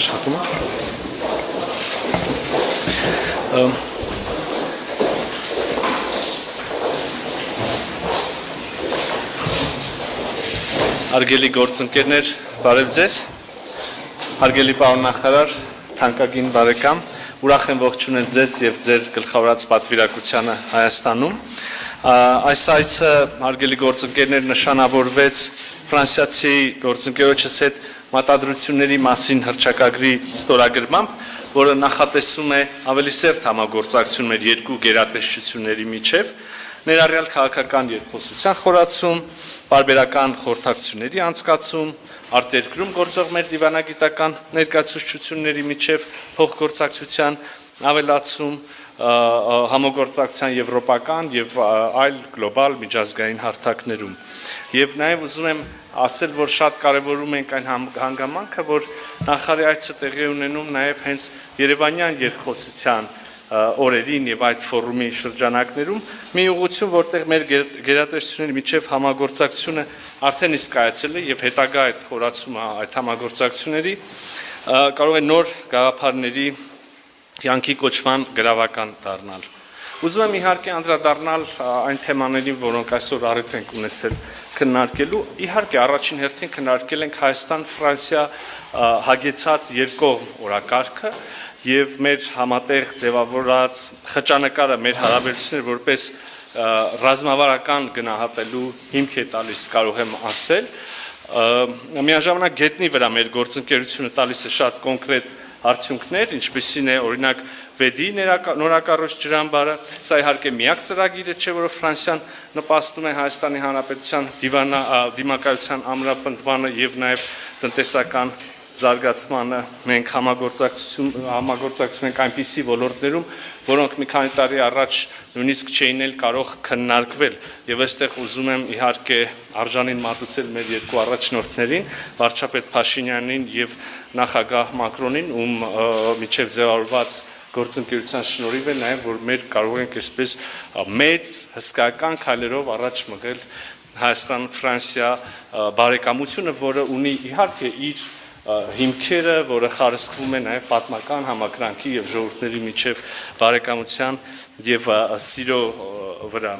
աշխատում է։ Հարգելի գործընկերներ, բարև ձեզ։ Հարգելի պարոն նախարար, թանկագին բարեկամ, ուրախ եմ ողջունել ձեզ եւ ձեր գլխավորած պատվիրակությանը Հայաստանում։ Այս այցը, հարգելի գործընկերներ, նշանավորվեց ֆրանսիացի գործընկերոջս հետ մտադրությունների մասին հռչակագրի ստորագրմամբ, որը նախատեսում է ավելի սերտ համագործակցություն մեր երկու գերատեսչությունների միջև, ներառյալ քաղաքական երկխոսության խորացում, պարբերական խորհրդակցությունների անցկացում, արտերկրում գործող մեր դիվանագիտական ներկայացուցչությունների միջև փոխգործակցության ավելացում, համագործակցության եվրոպական եւ այլ գլոբալ միջազգային հարթակներում։ Եվ նաեւ ուզում եմ ասել, որ շատ կարևորում ենք այն հանգամանքը, որ նախարարի այցը տեղի ունենում նաեւ հենց Երևանյան երկխոսության օրերին եւ այդ ֆորումի շրջանակներում մի ուղղություն, որտեղ մեր գերատեսչությունների միջև համագործակցությունը արդեն իսկ կայացել է եւ հետագա այդ խորացումը այդ համագործակցությունների կարող է նոր գաղափարների կյանքի կոչման գրավական դառնալ։ Ուզում եմ իհարկե անդրադառնալ այն թեմաներին, որոնք այսօր առիթ ենք ունեցել քննարկելու։ Իհարկե առաջին հերթին քննարկել ենք Հայաստան-Ֆրանսիա հագեցած երկկողմ օրակարգը եւ մեր համատեղ ձևավորած խճանկարը մեր հարաբերությունները որպես ռազմավարական գնահատելու հիմք է տալիս, կարող եմ ասել։ Միաժամանակ գետնի վրա մեր գործընկերությունը տալիս է շատ կոնկրետ արդյունքներ, ինչպիսին է օրինակ Վեդի նորակառույց ջրամբարը, սա իհարկե միակ ծրագիրը չէ, որը Ֆրանսիան նպաստում է Հայաստանի Հանրապետության դիմակայության ամրապնդմանը եւ նաեւ տնտեսական զարգացմանը։ Մենք համագործակցում ենք այնպիսի ոլորտներում, որոնք մի քանի տարի առաջ նույնիսկ չէին էլ կարող քննարկվել։ Եվ այստեղ ուզում եմ իհարկե արժանին մատուցել մեր երկու առաջնորդներին, վարչապետ Փաշինյանին եւ նախագահ Մակրոնին, ում միջև ձևավորված գործընկերության շնորհիվ է նաեւ, որ մեր կարող ենք այսպես մեծ հսկայական քայլերով առաջ մղել Հայաստան-Ֆրանսիա բարեկամությունը, որը ունի իհարկե իր հիմքերը, որը խարսխվում է նաև պատմական համակրանքի եւ ժողովուրդների միջև բարեկամության եւ սիրո վրա։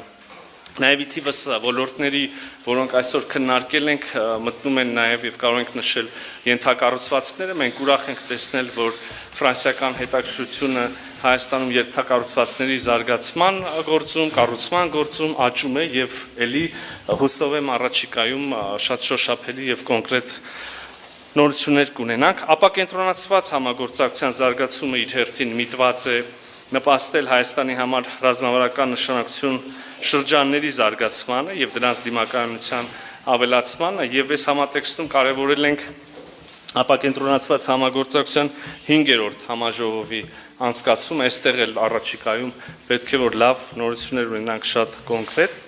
Նաև ի թիվս ոլորտների, որոնք այսօր քննարկել ենք, մտնում են նաև եւ կարող ենք նշել ենթակառուցվածքները։ Մենք ուրախ ենք տեսնել, որ ֆրանսիական հետաքրքրությունը Հայաստանում ենթակառուցվածքների զարգացման գործում, կառուցման գործում աճում է եւ ելի հուսով եմ առաջիկայում շատ շոշափելի եւ կոնկրետ նորություններ կունենանք։ Ապակենտրոնացված համագործակցության զարգացումը իր հերթին միտված է նպաստել Հայաստանի համար ռազմավարական նշանակություն շրջանների զարգացմանը եւ դրանց դիմակայունության ավելացմանը եւ այս համատեքստում կարեւորել ենք ապակենտրոնացված համագործակցության 5-րդ համաժողովի անցկացումը, այստեղ էլ առաջիկայում պետք է որ լավ նորություններ ունենանք շատ կոնկրետ։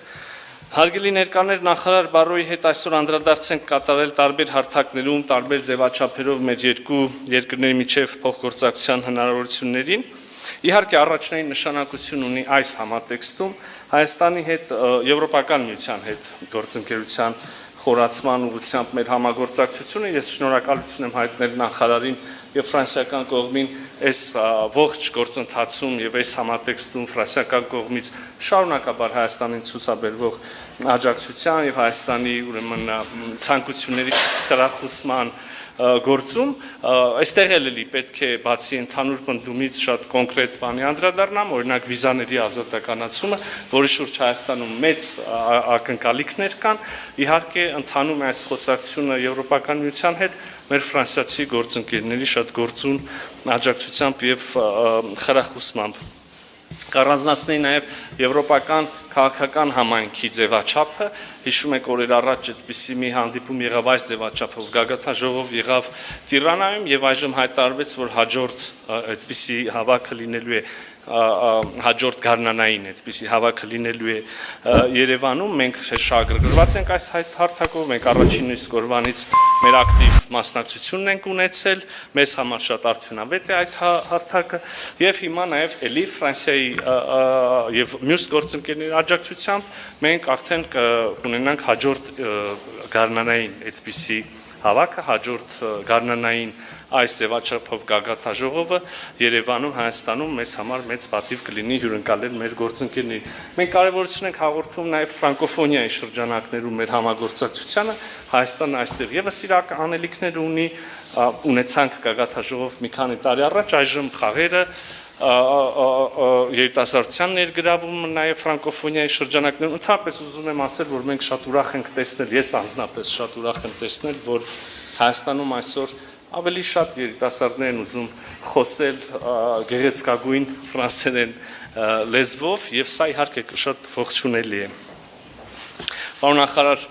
Հարգելի ներկաներ, նախարար Բարոյի հետ այսօր անդրադարձ ենք կատարել տարբեր հարթակներում, տարբեր ձևաչափերով մեր երկու երկրների միջև փոխգործակցության հնարավորություններին։ Իհարկե առաջնային նշանակություն ունի այս համատեքստում Հայաստանի հետ Եվրոպական միության հետ գործընկերության խորացման ուղղությամբ մեր համագործակցությունը։ Ես շնորհակալություն եմ հայտնել նախարարին եւ ֆրանսիական կողմին այս ողջ գործընթացում եւ այս համատեքստում ֆրանսիական կողմից շարունակաբար Հայաստանին ցուցաբերվող աջակցության եւ Հայաստանի ուրեմն ցանկությունների խրախուսման գործում, այստեղ էլի պետք է բացի ընդհանուր պնդումից շատ կոնկրետ բանի անդրադառնամ, օրինակ վիզաների ազատականացումը, որի շուրջ Հայաստանում մեծ ակնկալիքներ կան, իհարկե ընդհանում է այս խոսակցությունը Եվրոպական միության հետ մեր ֆրանսիացի գործընկերների շատ գործուն աջակցությամբ եւ խրախուսմամբ։ Կառանձնացնեի նաև եվրոպական քաղաքական համայնքի ձևաչափը, հիշում եք օրեր առաջ այդպիսի մի հանդիպում եղավ այս ձևաչափով, գագաթաժողով եղավ Տիրանայում եւ այժմ հայտարարվեց, որ հաջորդ այդպիսի հավաքը լինելու է հաջորդ գարնանային այդպիսի հավաքը լինելու է Երևանում, մենք շահագրգռված ենք այս հարթակով, մենք առաջին իսկ օրվանից մեր ակտիվ մասնակցությունն ենք ունեցել, մեզ համար շատ արդյունավետ է այդ հարթակը եւ հիմա նաեւ էլի Ֆրանսիայի եւ մյուս գործընկերների աջակցությամբ մենք արդեն կունենանք հաջորդ գարնանային այդպիսի հավաքը, հաջորդ գարնանային այս ձևաչափով գագաթաժողովը Երևանում, Հայաստանում մեզ համար մեծ պատիվ կլինի հյուրընկալել մեր գործընկերներին։ Մենք կարևորություն ենք հաղորդում նաև ֆրանկոֆոնիայի շրջանակներում մեր համագործակցությանը, Հայաստանը այստեղ եւս իր անելիքներ ունի, ունեցանք գագաթաժողով մի քանի տարի առաջ, այժմ խաղերը երիտասարդության ներգրավումը նաև ֆրանկոֆոնիայի շրջանակներում, ընդհանրապես ուզում եմ ասել, որ մենք շատ ուրախ ենք տեսնել, ես անձնապես շատ ուրախ եմ տեսնել, որ Հայաստանում այսօր ավելի շատ երիտասարդներ են ուզում խոսել գեղեցկագույն ֆրանսերեն լեզվով եւ սա իհարկե շատ ողջունելի է։ Պարոն նախարար,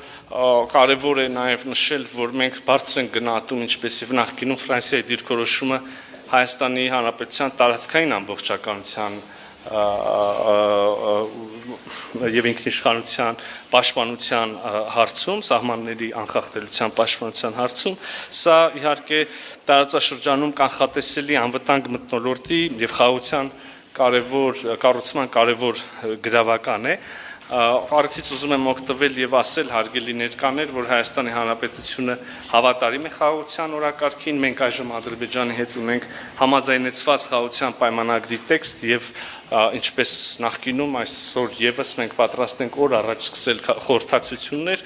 կարևոր է նաև նշել, որ մենք բարձր ենք գնահատում, ինչպես եւ նախկինում Ֆրանսիայի դիրքորոշումը Հայաստանի Հանրապետության տարածքային ամբողջականության եւ ինքնիշխանության պաշտպանության հարցում, սահմանների անխախտելիության պաշտպանության հարցում, սա իհարկե տարածաշրջանում կանխատեսելի անվտանգ մթնոլորտի եւ խաղաղության կառուցման կարևոր գրավական է։ Արդյոք ուզում եմ օգտվել եւ ասել հարգելի ներկաներ, որ Հայաստանի Հանրապետությունը հավատարիմ է խաղաղության օրակարգին, մենք այժմ Ադրբեջանի հետ ունենք համաձայնեցված խաղաղության պայմանագրի տեքստ եւ ինչպես նախկինում այսօր եւս մենք պատրաստ ենք օր առաջ սկսել խորհրդակցություններ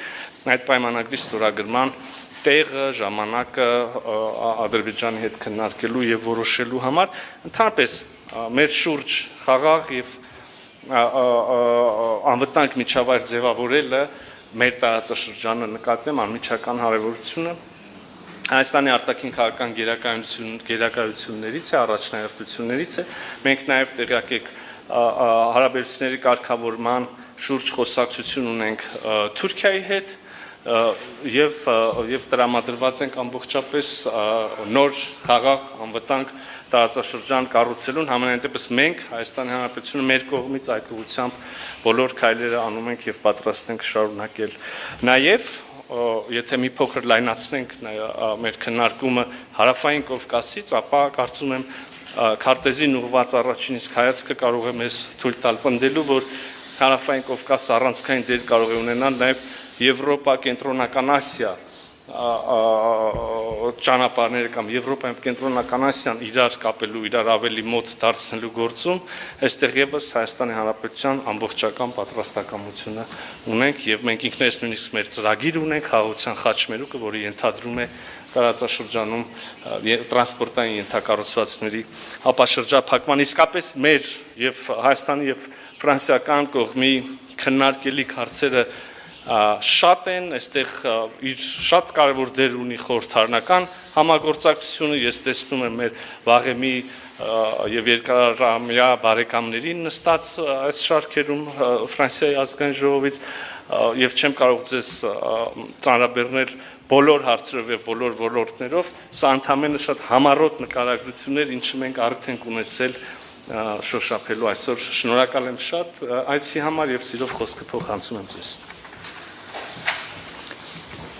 այդ պայմանագրի ստորագրման տեղը, ժամանակը Ադրբեջանի հետ քննարկելու եւ որոշելու համար, ընդհանրապես մեր շուրջ խաղաղ եւ անվտանգ միջավայր ձևավորելը մեր տարածաշրջանը նկատեմ անմիջական հարաբերությունը Հայաստանի արտաքին քաղաքական գերակայություններից է, առաջնահերթություններից է, մենք նաև տեղյակ եք հարաբերությունների կարգավորման շուրջ խոսակցություն ունենք Թուրքիայի հետ եւ տրամադրված ենք ամբողջապես նոր խաղաղ անվտանգ տարածաշրջան կառուցելուն, համենայն դեպս մենք Հայաստանի Հանրապետությունը մեր կողմից այդ ուղղությամբ բոլոր քայլերը անում ենք եւ պատրաստ ենք շարունակել։ Նաեւ եթե մի փոքր լայնացնենք մեր քննարկումը Հարավային Կովկասից, ապա կարծում եմ քարտեզին ուղղված առաջին իսկ հայացքը կարող է մեզ թույլ տալ պնդելու, որ Հարավային Կովկասը առանցքային դեր կարող է ունենալ նաեւ Եվրոպա, Կենտրոնական Ասիա ճանապարհները կամ Եվրոպայում Կենտրոնական Ասիան իրար կապելու, իրար ավելի մոտ դարձնելու գործում, այստեղ եւս Հայաստանի Հանրապետության ամբողջական պատրաստակամությունը ունենք եւ մենք ինքներս նույնիսկ մեր ծրագիր ունենք խաղաղության խաչմերուկը, որը ենթադրում է տարածաշրջանում տրանսպորտային ենթակառուցվածքների ապաշրջափակման, իսկապես մեր եւ Հայաստանի եւ ֆրանսիական կողմի քննարկելի հարցերը շատ են, այստեղ իր շատ կարևոր դեր ունի խորհրդարանական համագործակցությունը, ես տեսնում եմ մեր վաղեմի եւ երկարամյա բարեկամներին նստած այս շարքերում Ֆրանսիայի ազգային ժողովից եւ չեմ կարող ձեզ ծանրաբեռնել բոլոր հարցերով եւ բոլոր ոլորտներով, սա ընդհանրապես շատ համառոտ նկարագրություններ, ինչը մենք արդեն ենք ունեցել շոշափելու այսօր։ Շնորհակալ եմ շատ այցի համար եւ սիրով խոսքը փոխանցում եմ ձեզ։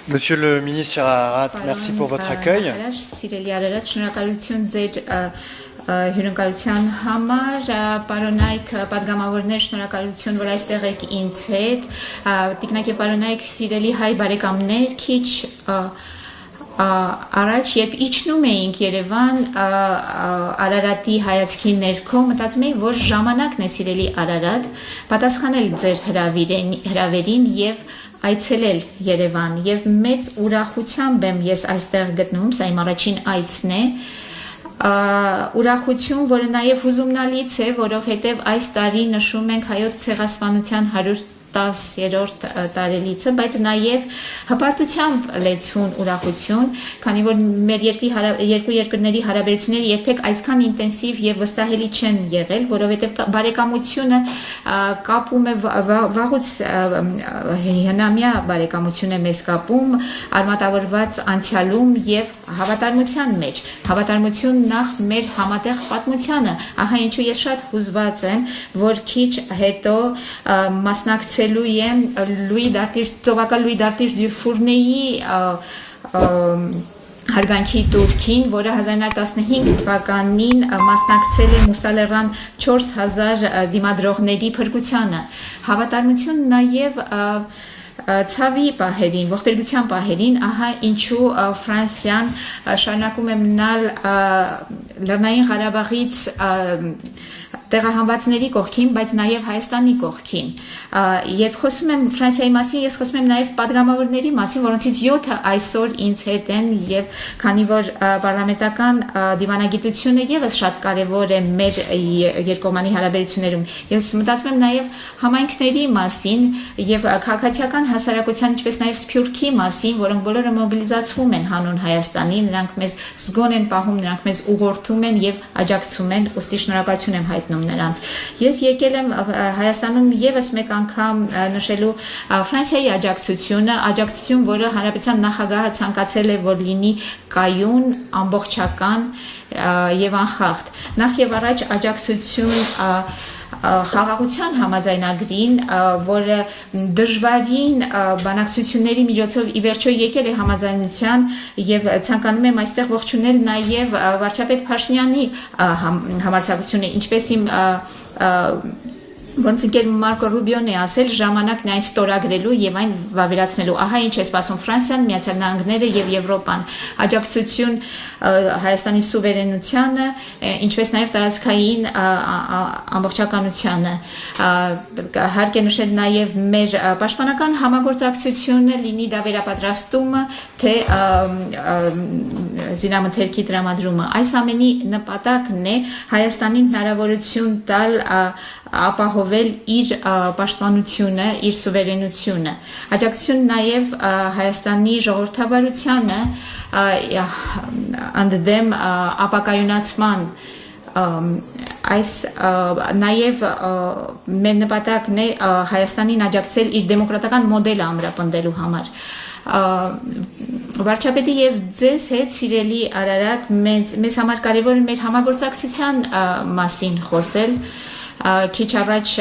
Monsieur le ministre Ararat, merci pour votre accueil. Սիրելի Արարատ, շնորհակալություն ձեր հյուրընկալության համար, պարոնայք պատգամավորներ, շնորհակալություն, որ այստեղ եք ինձ հետ, տիկնակ եւ պարոնայք, սիրելի հայ բարեկամներ, քիչ առաջ երբ իջնում էինք Երևան Արարատի հայացքի ներքո, մտածում էի, որ ժամանակն է սիրելի Արարատ պատասխանել ձեր հրավերին եւ այցելել Երևան եւ մեծ ուրախությամբ եմ ես այստեղ գտնվում, սա իմ առաջին այցն է, ուրախություն, որը նաեւ հուզումնալից է, որովհետեւ այս տարի նշում ենք հայոց ցեղասպանության 110-րդ տարելիցը, բայց նաեւ հպարտությամբ լեցուն ուրախություն, քանի որ մեր երկու երկրների հարաբերությունները երբեք այսքան ինտենսիվ եւ վստահելի չեն եղել, որովհետեւ բարեկամությունը կապում է վաղուց հնամյա բարեկամություն է մեզ կապում, արմատավորված անցյալում եւ հավատարմության մեջ, հավատարմություն նախ մեր համատեղ պատմությանը, ահա ինչու ես շատ հուզված եմ, որ քիչ հետո մասնակցելու եմ ծովակալ Լուի Դարտիժ դու Ֆուրնեի հարգանքի տուրքին, որը 1915 թվականին մասնակցել է Մուսալերան 4000 դիմադրողների փրկությանը։ Հավատարմություն նաև ցավի պահերին, ողբերգության պահերին, ահա ինչու Ֆրանսիան շարունակում է մնալ Լեռնային Ղարաբաղից տեղահանվածների կողքին, բայց նաև Հայաստանի կողքին։ Երբ խոսում եմ Ֆրանսիայի մասին, ես խոսում եմ նաև падգամավորների մասին, որոնցից 7-ը այսօր ինձ հետ են, եւ քանի որ պարլամենտական դիվանագիտությունը եւս շատ կարեւոր է մեր երկկողմանի հարաբերություններում, ես մտածում եմ նաև համայնքների մասին եւ քաղաքացիական հասարակության, ինչպես նաև Սփյուռքի մասին, որոնք բոլորը մոբիլիզացվում են հանուն Հայաստանի, նրանք մեզ զգոն են պահում, նրանք մեզ ուղղորդում են եւ աջակցում են, ուստի շնորհակալություն եմ հայտնում նրանց։ Ես եկել եմ Հայաստանում եւս մեկ անգամ նշելու Ֆրանսիայի աջակցություն, որը Հանրապետության նախագահը ցանկացել է, որ լինի կայուն, ամբողջական եւ անխախտ։ Նախ եւ առաջ աջակցություն խաղաղության համաձայնագրին, որը դժվարին բանակցությունների միջոցով ի վերջո եկել է համաձայնության եւ ցանկանում եմ այստեղ ողջունել նաեւ վարչապետ Փաշինյանի համարձակությունը, ինչպես իմ ոնց ընկեր Մարկո Ռուբիոն է ասել, ժամանակն է այն ստորագրելու եւ այն վավերացնելու։ Ահա ինչ է սպասում Ֆրանսիան, Միացյալ Նահանգները եւ Եվրոպան։ Աջակցություն Հայաստանի սուվերենությանը, ինչպես նաեւ տարածքային ամբողջականությանը։ Հարկ է նշել նաեւ մեր պաշտպանական համագործակցությունը, լինի դա վերապատրաստումը, թե զինամթերքի տրամադրումը։ Այս ամենի նպատակն է Հայաստանին հնարավորություն տալ ապահովել իր պաշտպանությունը, իր սուվերենությունը։ Աջակցություն նաև Հայաստանի ժողովրդավարությանը ընդդեմ ապակայունացման այս նաև մեր նպատակն է Հայաստանին աջակցել իր դեմոկրատական մոդելը ամրապնդելու համար։ Վարչապետի եւ ձեզ հետ սիրելի Արարատ, մեզ համար կարևոր է մեր համագործակցության մասին խոսել։ Քիչ առաջ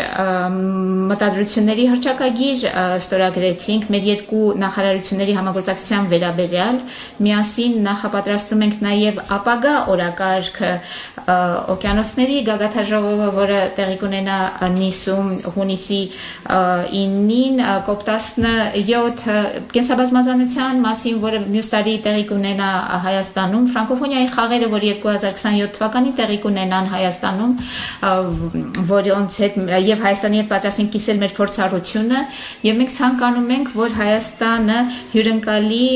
մտադրությունների հռչակագիր ստորագրեցինք մեր երկու նախարարությունների համագործակցության վերաբերյալ, միասին նախապատրաստում ենք նաև ապագա օրակարգը օկիանոսների գագաթաժողովը, որը տեղի կունենա Նիսում հունիսի 9-ին, COP17 կենսաբազմազանության մասին, որը մյուս տարի տեղի կունենա Հայաստանում, ֆրանկոֆոնիայի խաղերը, որ 2027 թվականին տեղի կունենան Հայաստանում, որոնց հետ եւ Հայաստանի հետ պատրաստ ենք կիսել մեր փորձառությունը եւ մենք ցանկանում ենք, որ Հայաստանը հյուրընկալի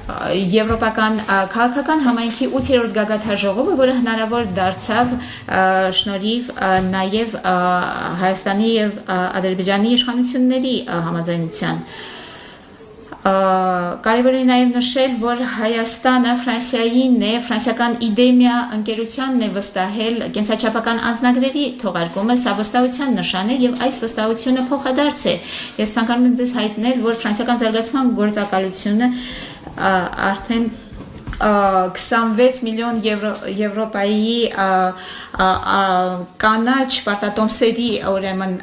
Եվրոպական քաղաքական համայնքի 8-րդ գագաթաժողովը, որը հնարավոր դարձավ շնորհիվ նաեւ Հայաստանի եւ Ադրբեջանի իշխանությունների համաձայնության։ Կարևոր է նաև նշել, որ Հայաստանը Ֆրանսիային է, ֆրանսիական իդեմիա ընկերությանն է վստահել կենսաչափական անձնագրերի թողարկումը, սա վստահության նշան է եւ այս վստահությունը փոխադարձ է։ Ես ցանկանում եմ ձեզ հայտնել, որ ֆրանսիական զարգացման գործակալությունը արդեն 26 միլիոն եվրոպայի կանաչ պարտատոմսերի ուրեմն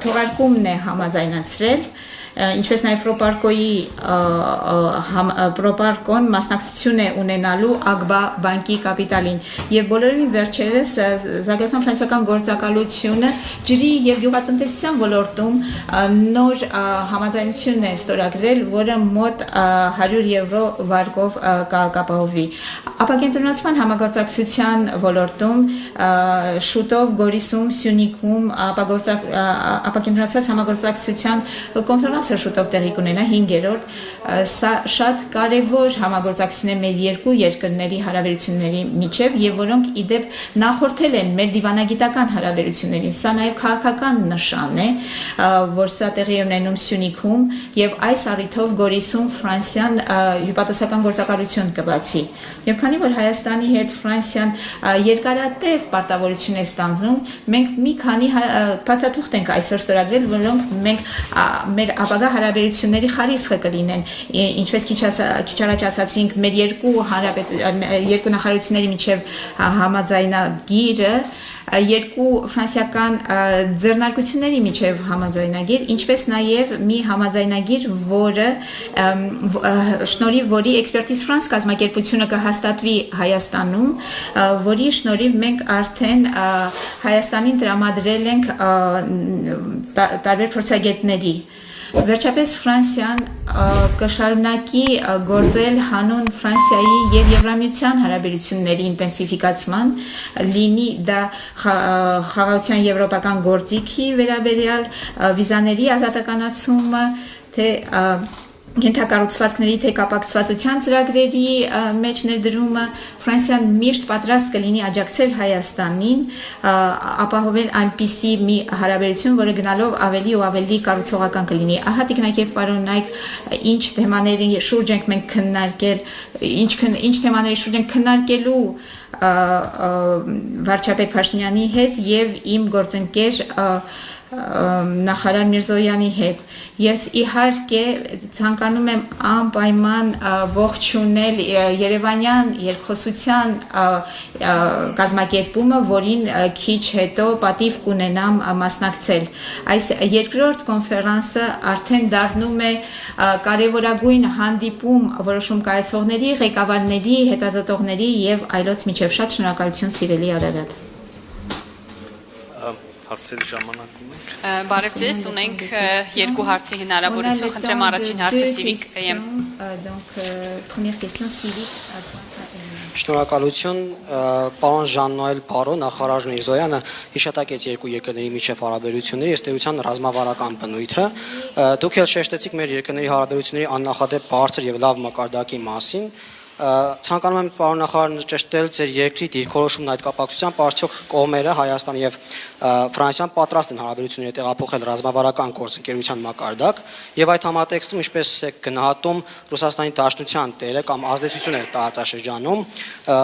թողարկումն է համաձայնացրել, ինչպես նաև Պրոպարկոն մասնակցություն է ունենալու ԱԳԲԱ բանկի կապիտալին եւ բոլորին վերջերս զարգացման ֆրանսիական գործակալությունը ջրի եւ գյուղատնտեսության ոլորտում նոր համաձայնություն է ստորագրել, որը մոտ 100 եվրո վարկով կապահովի։ Ապակենտրոնացման համագործակցության ոլորտում շուտով Գորիսում, Սյունիքում ապակենտրոնացված համագործակցության կոնֆերանս շուտով տեղի կունենա 5-րդ, սա շատ կարևոր համագործակցություն է մեր երկու երկրների հարաբերությունների միջև եւ որոնք իդեպ նախորդել են մեր դիվանագիտական հարաբերություններին, սա նաեւ քաղաքական նշան է, որ սա տեղի է ունենում Սյունիքում եւ այս առիթով Գորիսում Ֆրանսիան հյուպատոսական գործակալություն կբացի։ Եվ քանի որ Հայաստանի հետ Ֆրանսիան երկարատև պարտավորություն է ստանձնում, մենք մի քանի փաստաթուղթ ենք այսօր ստորագրել, որոնք մենք մեր ապագա հարաբերությունների խարիսխը կլինեն, ինչպես քիչ առաջ ասացինք, մեր երկու նախարարությունների միջև համաձայնագիրը, երկու ֆրանսիական ձեռնարկությունների միջև համաձայնագիր, ինչպես նաև մի համաձայնագիր, որը շնորհիվ որի Expertise France կազմակերպությունը կհաստատվի Հայաստանում, որի շնորհիվ մենք արդեն Հայաստանին տրամադրել ենք տարբեր փորձագետների Վերջապես Ֆրանսիան կշարունակի գործել հանուն Ֆրանսիայի եւ Եվրամիության հարաբերությունների ինտենսիվիկացման, լինի դա խաղաղության եվրոպական գործիքի վերաբերյալ վիզաների ազատականացումը, թե ենթակառուցվածքների թե կապակցվածության ծրագրերի մեջ ներդրումը Ֆրանսիան միշտ պատրաստ կլինի աջակցել Հայաստանին, ապահովել այնպիսի մի հարաբերություն, որը գնալով ավելի ու ավելի կառուցողական կլինի։ Ահա տիկնայք եւ պարոնայք, ինչ թեմաների շուրջ ենք մենք քննարկել, ինչ թեմաների շուրջ ենք քննարկելու վարչապետ Փաշինյանի հետ եւ իմ գործընկեր նախարար Միրզոյանի հետ։ Ես իհարկե ցանկանում եմ անպայման ողջունել Երևանյան երկխոսության կազմակերպումը, որին քիչ հետո պատիվ կունենամ մասնակցել։ Այս երկրորդ կոնֆերանսը արդեն դառնում է կարևորագույն հանդիպում որոշում կայացողների, ղեկավարների, հետազոտողների եւ այլոց միջև։ Շատ շնորհակալություն սիրելի Արարատ։ Հարցերի ժամանակում ենք։ Բարև ձեզ, ունենք երկու հարցի հնարավորություն, խնդրեմ առաջին հարցը Սիրիկ եմ։ Donc première question Սիրիկ Շնորհակալություն, պարոն Ժան-Նոել Պարո, նախարար Միրզոյանը հիշատակեց երկու երկրների միջև հարաբերությունների ըստ էության ռազմավարական բնույթը։ Դուք էլ շեշտեցիք մեր երկրների հարաբերությունների աննախադեպ բարձր եւ լավ մակարդակի մասին։ Ցանկանում եմ պարոն նախարար ճշտել ձեր երկրի դիրքորոշումն այդ կապակցությամբ, արդյոք կողմերը Հայաստան եւ Ֆրանսիան պատրաստ են հարաբերությունները տեղափոխել ռազմավարական գործընկերության մակարդակ եւ այդ համատեքստում ինչպես է գնահատում Ռուսաստանի Դաշնության տերը կամ ազդեցությունը տարածաշրջանում,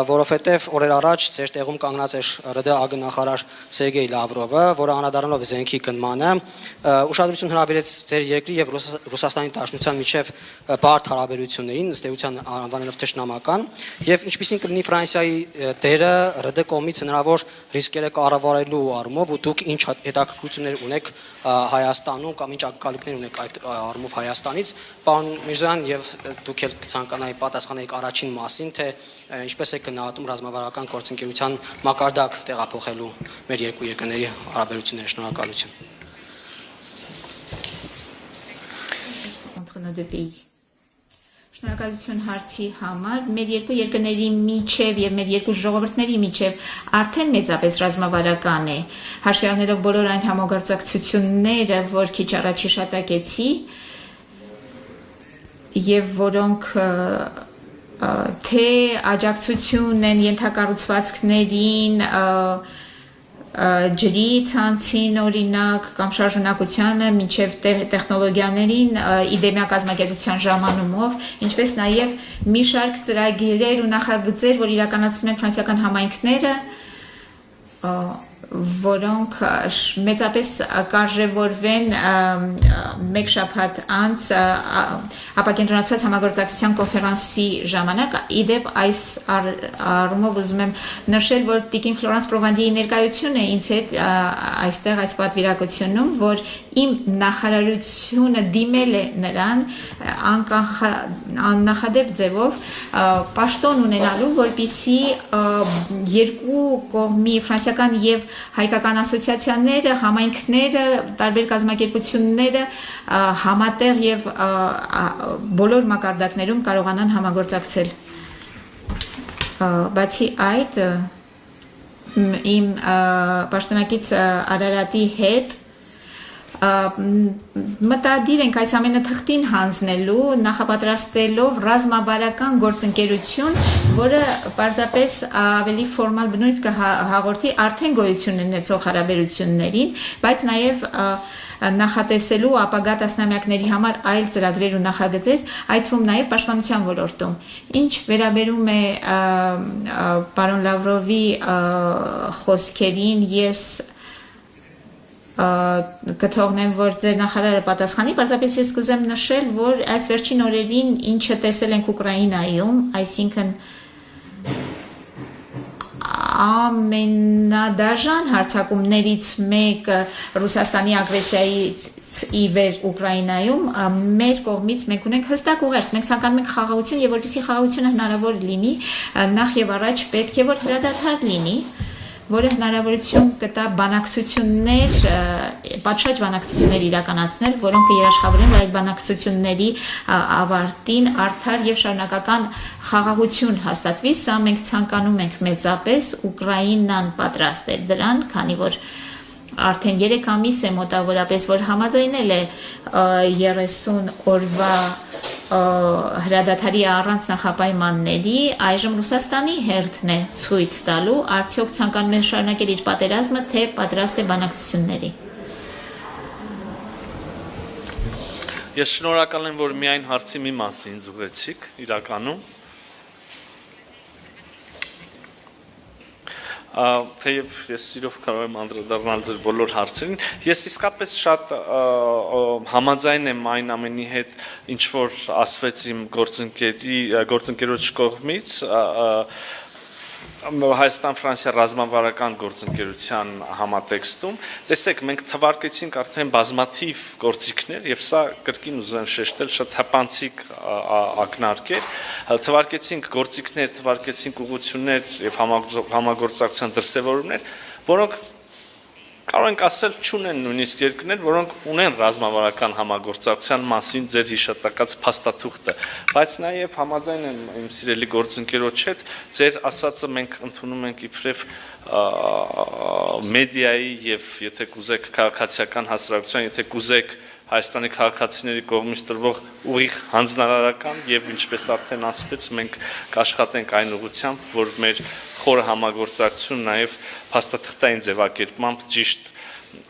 որովհետեւ օրեր առաջ ձեր տեղում կանգնած էր ՌԴ ԱԳ-նախարար Սերգեյ Լավրովը, որը անդրադառնալով զենքի գնմանը ուշադրություն հրավիրեց ձեր երկրի եւ Ռուսաստանի Դաշնության միջև բարդ հարաբերություններին, ըստ էության անվանելով ճշնամական, եւ ինչպիսին կլինի Ֆրանսիայի դերը ՌԴ կողմից հնարավոր ռիսկերը կառավարելու առումով, ու դուք ինչ հետաքրքրություններ ունեք Հայաստանում կամ ինչ ակնկալիքներ ունեք այդ առումով Հայաստանից, պարոն Միրզոյան, եւ դուք էլ կցանկանայի պատասխանեիք առաջին մասին, թե ինչպես է գնահատում ռազմավարական գործընկերության մակարդակ տեղափոխելու մեր երկու երկրների հարաբերությունները։ Շնորհակալություն։ Entre nos deux pays. Շնորհակալություն հարցի համար։ Մեր երկու երկրների միջև եւ մեր երկու ժողովուրդների միջև արդեն մեծապես ռազմավարական է, հաշվի առնելով բոլոր այն համագործակցությունները, որ քիչ առաջ հիշատակեցի, եւ որոնք թե աջակցություն են ենթակառուցվածքներին, ջրի ցանցին օրինակ կամ շարժունակությանը մինչև տեխնոլոգիաներին իդեմիա կազմակերպության ժամանումով, ինչպես նաև մի շարք ծրագրեր ու նախագծեր, որ իրականացնում են ֆրանսիական համայնքները, որոնք մեծապես կարժևորվեն մեկ շաբաթ անց ապակենտրոնացված համագործակցության կոնֆերանսի ժամանակ։ Իդեպ այս առումով ուզում եմ նշել, որ տիկին Ֆլորանս Պրովանդիի ներկայությունը ինձ հետ այստեղ այս պատվիրակությունում, որ իմ նախարարությունը դիմել է նրան աննախադեպ ձևով պաշտոն ունենալու, որպեսզի երկու կողմի ֆրանսիական եւ հայկական ասոցիացիաները, համայնքները, տարբեր կազմակերպությունները համատեղ եւ բոլոր մակարդակներում կարողանան համագործակցել։ Բացի այդ, իմ պաշտոնակից Արարատի հետ մտադիր ենք այս ամենը թղթին հանձնելու, նախապատրաստելով ռազմավարական գործընկերություն, որը պարզապես ավելի ֆորմալ բնույթ կհաղորդի արդեն գոյություն ունեցող հարաբերություններին, բայց նաև նախատեսելու ապագա տասնամյակների համար այլ ծրագրեր ու նախագծեր, այդ թվում նաև պաշտպանության ոլորտում։ Ինչ վերաբերում է պարոն Լավրովի խոսքերին, ես կթողնեմ, որ ձեր նախարարը պատասխանի, պարզապես ես կուզեմ նշել, որ այս վերջին օրերին ինչը տեսել ենք Ուկրաինայում, այսինքն ամենադաժան հարձակումներից մեկը Ռուսաստանի ագրեսիայից ի վեր Ուկրաինայում մեր կողմից մենք ունենք հստակ ուղերձ, մենք ցանկանում ենք խաղաղություն եւ որպեսզի խաղաղությունը հնարավոր լինի, նախ եւ առաջ պետք է որ հրադադար լինի, որը հնարավորություն կտա պատշաճ բանակցություններ իրականացնել, որոնք երաշխավորեն, որ այդ բանակցությունների ավարտին արդար եւ շարունակական խաղաղություն հաստատվի, սա մենք ցանկանում ենք մեծապես, Ուկրաինան պատրաստ է դրան, քանի որ արդեն 3 ամիս է մոտավորապես, որ համաձայնել է 30 օրվա հրադադարի առանց նախապայմանների, այժմ Ռուսաստանի հերթն է ցույց տալու, արդյոք ցանկանում է շարունակել իր պատերազմը, թե պատրաստ է բանակցությունների։ Ես շնորհակալ եմ, որ միայն հարցի մի մասին զուգեցիք իրականում։ Թեև ես սիրով կարող եմ անդրադառնալ ձեր բոլոր հարցերին, ես իսկապես շատ համաձայն եմ այն ամենի հետ, ինչ որ ասվեց իմ գործընկերոջ կողմից, Հայաստան-Ֆրանսիա ռազմավարական գործընկերության համատեքստում, տեսեք, մենք թվարկեցինք արդեն բազմաթիվ գործիքներ եւ սա կրկին ուզում եմ շեշտել, շատ հպանցիկ ակնարկ է, թվարկեցինք գործիքներ, թվարկեցինք ուղղություններ եւ համագործակցության դրսեւորումներ, որոնք կարող ենք ասել չունեն նույնիսկ երկրներ, որոնք ունեն ռազմավարական համագործակցության մասին ձեր հիշատակած փաստաթուղթը, բայց նաև համաձայն եմ իմ սիրելի գործընկերոջ հետ, ձեր ասածը մենք ընդունում ենք իբրև մեդիայի եւ եթե կուզեք քաղաքացիական հասարակության, եթե կուզեք Հայաստանի քաղաքացիների կողմից տրվող ուղիղ հանձնարարական եւ ինչպես արդեն ասվեց, մենք կաշխատենք այն ուղղությամբ, որ մեր խորը համագործակցություն նաեւ փաստաթղթային ձևակերպմամբ ճիշտ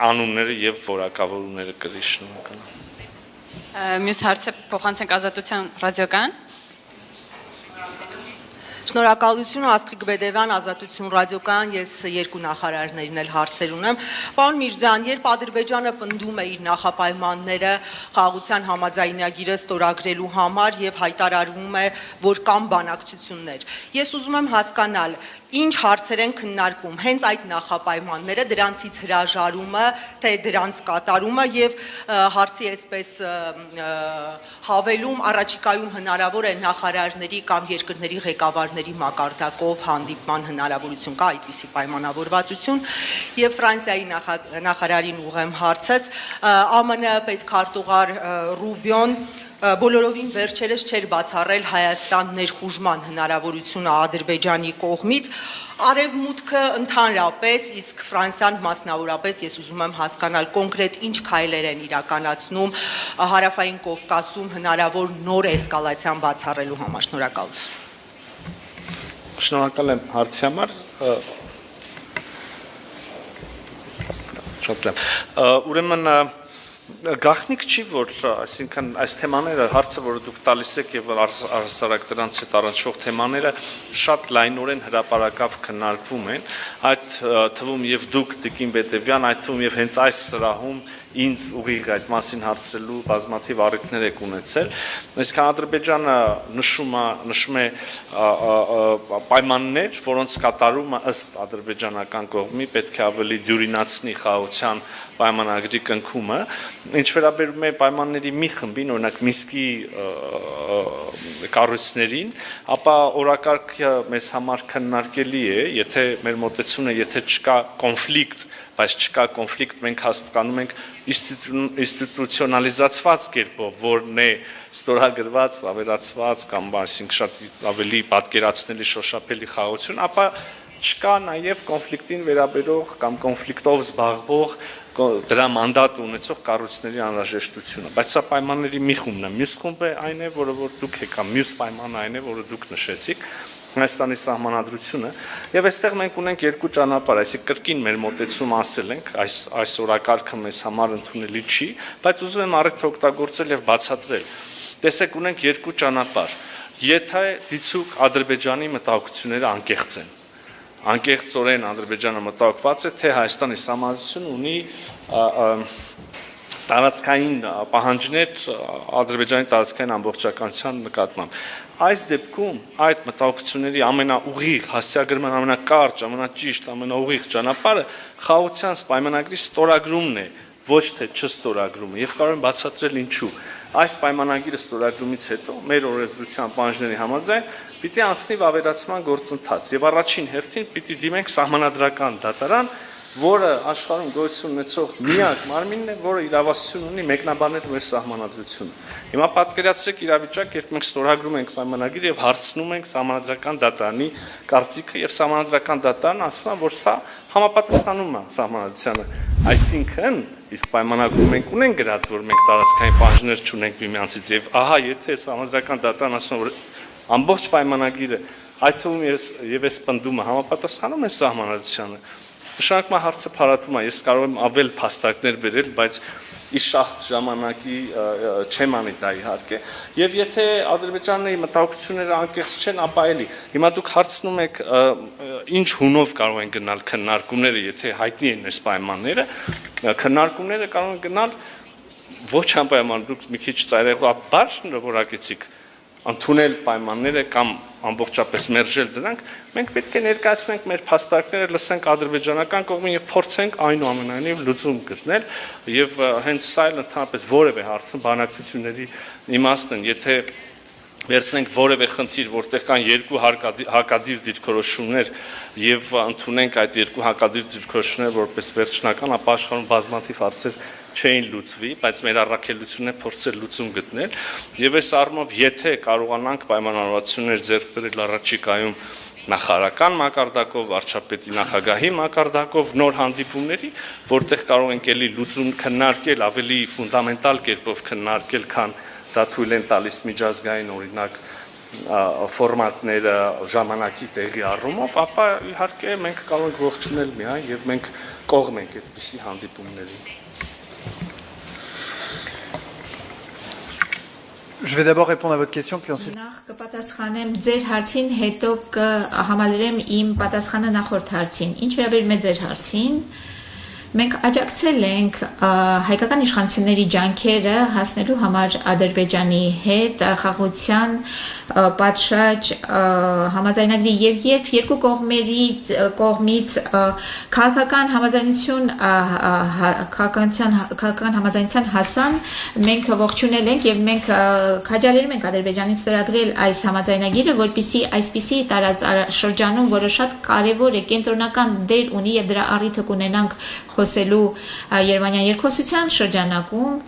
անունները եւ որակավորումները կրի շնորհակալ։ Մյուս հարցը փոխանցենք Ազատության ռադիոկայան։ Շնորհակալություն Աստղիկ Բեդևյան, Ազատություն ռադիոկայան, ես երկու նախարարներին էլ հարցեր ունեմ։ Պարոն Միրզյան, երբ Ադրբեջանը պնդում է իր նախապայմանները խաղաղության համաձայնագիրը ստորագրելու համար եւ հայտարարվում է, որ կան բանակցություններ, ես ուզում եմ հասկանալ, ինչ հարցեր են քննարկվում, հենց այդ նախապայմանները, դրանցից հրաժարումը, թե դրանց կատարումը եւ հարցի այսպես հավելում առաջիկայում հնարավոր է նախարարների կամ երկրների ղեկավարների մակարդակով հանդիպման հնարավորություն կա այդպիսի պայմանավորվածություն եւ Ֆրանսիայի նախարարին ուղեմ հարցս ԱՄՆ պետքարտուղար Ռուբիոն բոլորովին վերջերս չէր բացառել Հայաստան ներխուժման հնարավորությունը Ադրբեջանի կողմից Արևմուտքը ընդհանրապես, իսկ Ֆրանսիան մասնավորապես ես ուզում եմ հասկանալ կոնկրետ ինչ քայլեր են իրականացնում Հարավային Կովկասում հնարավոր նոր էսկալացիան բացառելու համար։ Շնորհակալություն։ Շնորհակալ եմ հարցի համար։ Շատ լավ։ Ուրեմն գաղտնիք չի, որ այսինքն այս թեմաները, հարցը, որը դուք տալիս եք եւ առհասարակ դրանց հետ առնչվող թեմաները շատ լայնորեն հրապարակավ քննարկվում են, այդ թվում եւ դուք Տիկին Բեդևյան, այդ թվում եւ հենց այս սրահում ինձ ուղիղ այդ մասին հարցելու բազմաթիվ առիթներ եք ունեցել, այսինքն Ադրբեջանը նշում է պայմաններ, որոնց կատարումը ըստ ադրբեջանական կողմի պետք է ավելի դյուրինացնի խաղաղության պայմանագրի կնքումը, ինչ վերաբերում է պայմանների մի խմբին, օրինակ Մինսկի կառույցներին, ապա օրակարգը մեզ համար քննարկելի է, եթե մեր մոտեցումը, եթե չկա կոնֆլիկտ, բայց չկա կոնֆլիկտ, մենք հասկանում ենք ինստիտուցիոնալիզացված կերպով, որն է ստորագրված, ավերացված կամ այսինքն շատ ավելի պատկերացնելի շոշափելի խաղաղություն, ապա չկա նաև կոնֆլիկտին վերաբերող կամ կոնֆլիկտով զբաղվող դրա մանդատ ունեցող կառույցների անհրաժեշտությունը, բայց սա պայմանների մի խումբն է, մյուս խումբը այն է, որը որ դուք եք, կամ մյուս պայմանը այն է, որը դուք նշեցիք, Հայաստանի սահմանադրությունը, եւ այստեղ մենք ունենք երկու ճանապարհ, այսինքն կրկին մեր մոտեցում ասել ենք, այս օրակարգը մեզ համար ընդունելի չի, բայց ուզում եմ առիթը օգտագործել եւ բացատրել։ Տեսեք, ունենք երկու ճանապարհ։ Եթե դիցուկ Ադրբեջանի մտահոգությունները անկեղծ են, անկեղծորեն Ադրբեջանը մտահոգված է, թե Հայաստանի սահմանադրությունը ունի տարածքային պահանջներ Ադրբեջանի տարածքային ամբողջականության նկատմամբ։ Այս դեպքում այդ մտահոգությունների ամենաուղիղ հասցեագրման ամենակարճ, ամենաճիշտ, ամենաուղիղ ճանապարհը խաղաղության պայմանագրի ստորագրումն է, ոչ թե չստորագրումը եւ կարող եմ բացատրել ինչու այս պայմանագիրը ստորագրումից հետո մեր օրենսդրության պահանջների համաձայն պիտի անցնի վավերացման գործընթաց եւ առաջին հերթին պիտի դիմենք սահմանադրական դատարան, որը աշխարհում գոյություն ունեցող միակ մարմինն է, որը իրավասություն ունի մեկնաբանել մեր սահմանադրությունը։ Հիմա պատկերացրեք իրավիճակ, երբ մենք ստորագրում ենք պայմանագիր եւ հարցնում ենք սահմանադրական դատարանի կարծիքը եւ սահմանադրական դատարանն ասում է, որ սա համապատասխանում է սահմանադրությանը։ Այսինքն, իսկ պայմանագրում մենք ունենք գրած, որ մենք տարածքային պահանջներ չունենք միմյանցից եւ ահա եթե սահմանադրական դատարանն ասում է, որ ամբողջ պայմանագիրը այդ թվում եւ այս պնդումը համապատասխանում է սահմանադրությանը, նշանակում հարցը փարատվում է, ես կարող եմ ավել փաստարկներ բերել, բայց իշահ ժամանակի չեմ անի դա իհարկե, եւ եթե ադրբեջանների մտահոգությունները անկեղծ չեն, ապա էլի հիմա դուք հարցնում եք ինչ հունով կարող են գնալ քննարկումները, եթե հայտնի են այս պայմանները, քննարկումները կարող են գնալ ոչ անպայման, դուք մի քիչ ծայրահեղ որակեցիք ընդունել պայմանները կամ ամբողջապես մերժել դրանք, մենք պետք է ներկայացնենք մեր փաստարկները, լսենք ադրբեջանական կողմին եւ փորձենք այնուամենայնիվ լուծում գտնել եւ հենց սա էլ ընդհանրապես որևէ հարցում բանակցությունների իմաստն, եթե վերցնենք որևէ խնդիր, որտեղ կան երկու հակադիր դիրքորոշումներ եւ ընդունենք այդ երկու հակադիր դիրքորոշումները որպես վերջնական, ապա աշխարհում բազմաթիվ հարցեր չէին լուծվի, բայց մեր առաքելությունն է փորձել լուծում գտնել եւ այս առումով եթե կարողանանք պայմանավորվածություններ ձեռք բերել առաջիկայում նախարարական մակարդակով, վարչապետի նախագահի մակարդակով նոր հանդիպումների, որտեղ կարող ենք ելի լուծում քննարկել ավելի ֆունդամենտալ կերպով քննարկել, քան դա թույլ են տալիս միջազգային օրինակ ֆորմատները ժամանակի տեղի առումով, ապա իհարկե մենք կարող ենք ողջունել միայն եւ մենք կողմ ենք այդպիսի հանդիպումների։ Je vais d'abord répondre à votre question, puis ensuite... Նախ կպատասխանեմ ձեր հարցին, հետո կհամալրեմ իմ պատասխանը նախորդ հարցին։ Ինչ վերաբերում է ձեր հարցին, մենք աջակցել ենք հայկական իշխանությունների ջանքերը հասնելու համար Ադրբեջանի հետ խաղաղության պատշաճ համաձայնագրի եւ երբ երկու կողմից քաղաքական համաձայնության հասան, մենք ողջունել ենք եւ մենք քաջալերում ենք Ադրբեջանին ստորագրել այս համաձայնագիրը, որպեսզի այսպիսի տարածաշրջանում, որը շատ կարեւոր է, կենտրոնական դեր ունի եւ դրա առիթը կունենանք խոսելու Երևանյան երկխոսության շրջանակում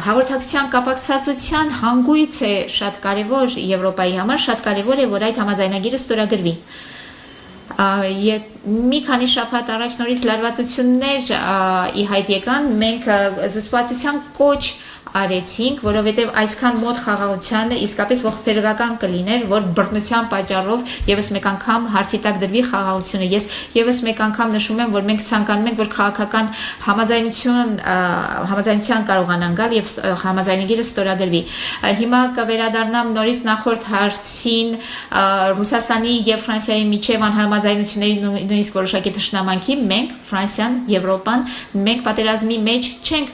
հաղորդակցության կապակցվածության հանգույց է շատ կարևոր Եվրոպայի համար, շատ կարևոր է, որ այդ համաձայնագիրը ստորագրվի։ Մի քանի շաբաթ առաջ նորից լարվածություններ ի հայտ եկան, մենք զսպվածության կոչ արեցինք, որովհետև այսքան մոտ խաղաղությանը իսկապես ողբերգական կլիներ, որ բռնության պատճառով եւս մեկ անգամ հարցի տակ դրվի խաղաղությունը։ Ես եւս մեկ անգամ նշում եմ, որ մենք ցանկանում ենք, որ քաղաքական համաձայնության կարողանան գալ եւ համաձայնագիրը ստորագրվի։ Հիմա կվերադառնամ նորից նախորդ հարցին Ռուսաստանի եւ Ֆրանսիայի միջև անհամաձայնությունների նույնիսկ որոշակի թշնամանքի, մենք Ֆրանսիան, Եվրոպան, մենք պատերազմի մեջ չենք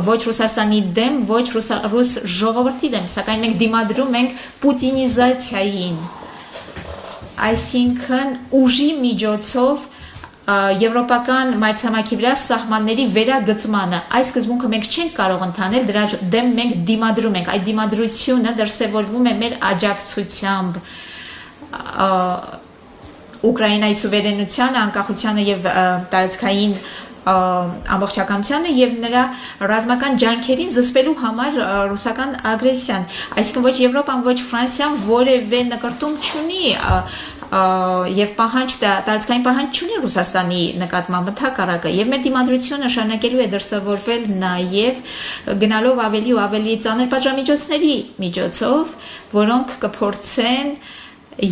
ոչ Ռուսաստանի դեմ, ոչ ռուս ժողովրդի դեմ, սակայն մենք դիմադրում ենք պուտինիզացիային, այսինքն ուժի միջոցով եվրոպական մայրցամաքի վրա սահմանների վերագծմանը։ Այս սկզբունքը մենք չենք կարող ընդանել, դրա դեմ մենք դիմադրում ենք։ Այդ դիմադրությունը դրսևորվում է մեր աջակցությամբ Ուկրաինայի սուվերենությանը, անկախությանը եւ տարածքային ամբողջականությանը եւ նրա ռազմական ջանքերին զսպելու համար ռուսական ագրեսիան, այսինքն ոչ Եվրոպան, ոչ Ֆրանսիան որևէ նկարտում չունի եւ տարածքային պահանջ չունի Ռուսաստանի նկատմամբ, ընդհակառակը, եւ մեր դիմադրությունը շարունակելու է դրսևորվել նաեւ գնալով ավելի ու ավելի ծանր պատժամիջոցների միջոցով, որոնք կփորձեն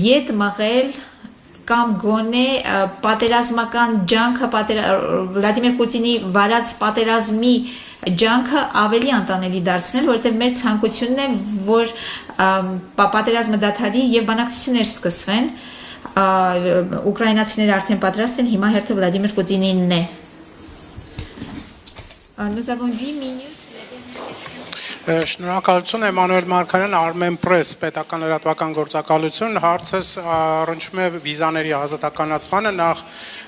յետ մղել կամ գոնե պատերազմական ջանքը Վլադիմիր Պուտինի վարած պատերազմի ջանքը ավելի անտանելի դարձնել, որովհետև մեր ցանկությունն է, որ պատերազմը դադարի եւ բանակցություններ սկսվեն։ Ուկրաինացիները արդեն պատրաստ են, հիմա հերթը Վլադիմիր Պուտինինն է։ Nous avons 8 minutes. Շնորհակալություն Էմանուել Մարգարյան, Armen Press, պետական լրատվական գործակալություն, հարցս առնչվում է վիզաների ազատականացմանը, նախ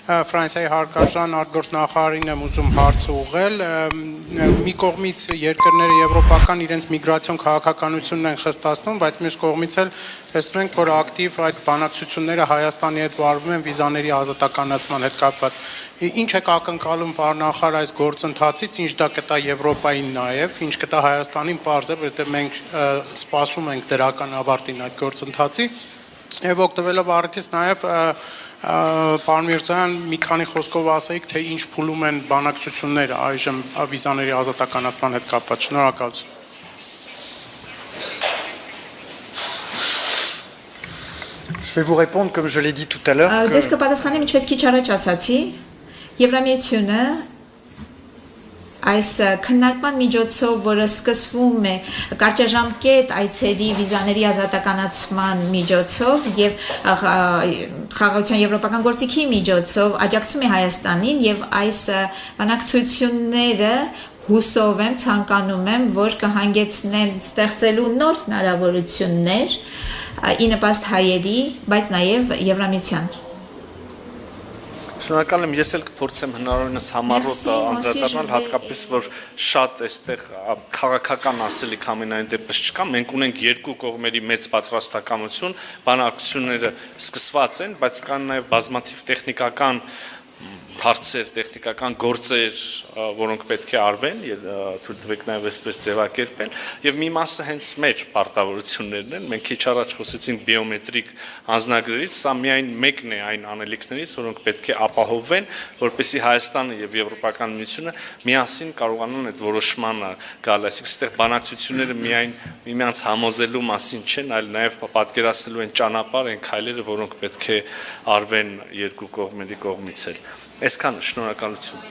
Ֆրանսիայի հարկարժան արտգործնախարարին եմ ուզում հարց ուղղել։ Մի կողմից երկրները եվրոպական իրենց միգրացիոն քաղաքականությունն են խստացնում, բայց մյուս կողմից էլ տեսնում ենք, որ ակտիվ այդ բանակցությունները Հայաստանի հետ վարվում են վիզաների ազատականացման հետ կապված։ Ինչ եք ակնկալում պարոն նախարար այս գործընթացից, ինչ դա կտա Եվրոպային նաև, ինչ կտա Հայաստանին, պարզ է, որովհետև մենք սպասում ենք դրական ավարտին այդ գործընթացի։ Եվ օգտվելով առիթից նաև պարոն Միրզոյան, մի քանի խոսքով ասեիք, թե ինչ փուլում են բանակցությունները այժմ վիզաների ազատականացման հետ կապված։ Շնորհակալություն։ Je vais vous répondre comme je l'ai dit tout à l'heure. Ձեզ կպատասխանեմ ինչպես քիչ առաջ ասացի, Եվրամիությունը այս քննարկման միջոցով, որը սկսվում է կարճաժամկետ այցերի վիզաների ազատականացման միջոցով եւ խաղաղության եվրոպական գործիքի միջոցով աջակցում է Հայաստանին եւ այս բանակցությունները հուսով եմ, ցանկանում եմ, որ կհանգեցնեն ստեղծելու նոր հնարավորություններ ի նպաստ հայերի, բայց նաեւ Եվրամիության։ Շնորհակալ եմ, ես էլ կփորձեմ հնարավորինս համառոտ անդրադառնալ, հատկապես որ շատ այստեղ քաղաքական ասելիք ամենայն դեպս չկա, մենք ունենք երկու կողմերի մեծ պատրաստակամություն, բանակցությունները սկսված են, բայց կան նաև բազմաթիվ տեխնիկական հարցեր, տեխնիկական գործեր, որոնք պետք է արվեն, թույլ տվեք նաև այսպես ձևակերպել, եւ մի մասը հենց մեր պարտավորություններն են։ Մենք քիչ առաջ խոսեցինք բիոմետրիկ անձնագրերից, սա միայն մեկն է այն անելիքներից, որոնք պետք է ապահովվեն, որպեսզի Հայաստանը եւ Եվրոպական միությունը միասին կարողանան այդ որոշմանը գալ, այսինքն այստեղ բանակցությունները միայն միմյանց համոզելու մասին չեն, այլ նաև պատկերացնելու են ճանապարհ, այն քայլերը, որոնք պետք է արվեն երկու կողմերի կողմից էլ։ Այսքան շնորհակալություն։